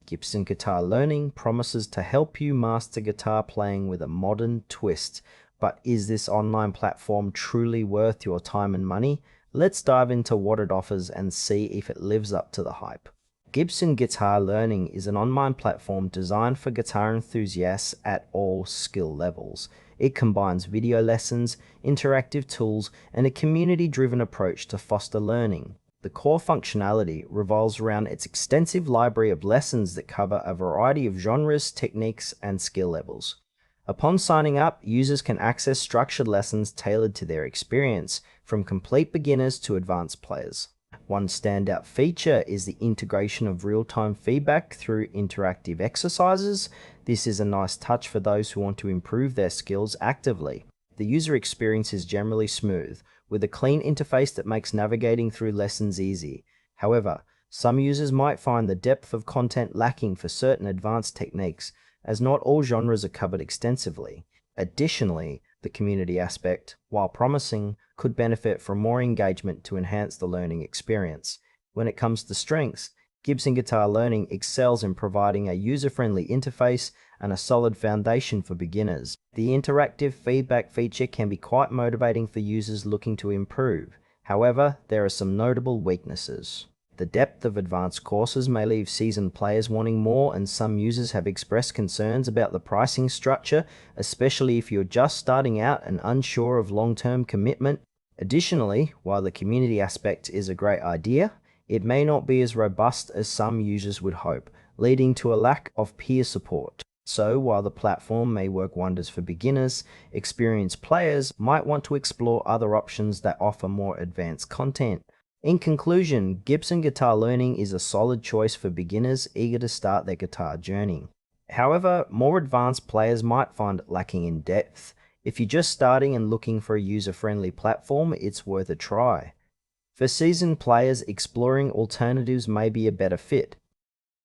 Gibson Guitar Learning promises to help you master guitar playing with a modern twist. But is this online platform truly worth your time and money? Let's dive into what it offers and see if it lives up to the hype. Gibson Guitar Learning is an online platform designed for guitar enthusiasts at all skill levels. It combines video lessons, interactive tools, and a community-driven approach to foster learning. The core functionality revolves around its extensive library of lessons that cover a variety of genres, techniques, and skill levels. Upon signing up, users can access structured lessons tailored to their experience, from complete beginners to advanced players. One standout feature is the integration of real-time feedback through interactive exercises. This is a nice touch for those who want to improve their skills actively. The user experience is generally smooth, with a clean interface that makes navigating through lessons easy. However, some users might find the depth of content lacking for certain advanced techniques, as not all genres are covered extensively. Additionally, the community aspect, while promising, could benefit from more engagement to enhance the learning experience. When it comes to strengths, Gibson Guitar Learning excels in providing a user-friendly interface and a solid foundation for beginners. The interactive feedback feature can be quite motivating for users looking to improve. However, there are some notable weaknesses. The depth of advanced courses may leave seasoned players wanting more, and some users have expressed concerns about the pricing structure, especially if you're just starting out and unsure of long-term commitment. Additionally, while the community aspect is a great idea, it may not be as robust as some users would hope, leading to a lack of peer support. So, while the platform may work wonders for beginners, experienced players might want to explore other options that offer more advanced content. In conclusion, Gibson Guitar Learning is a solid choice for beginners eager to start their guitar journey. However, more advanced players might find it lacking in depth. If you're just starting and looking for a user-friendly platform, it's worth a try. For seasoned players, exploring alternatives may be a better fit.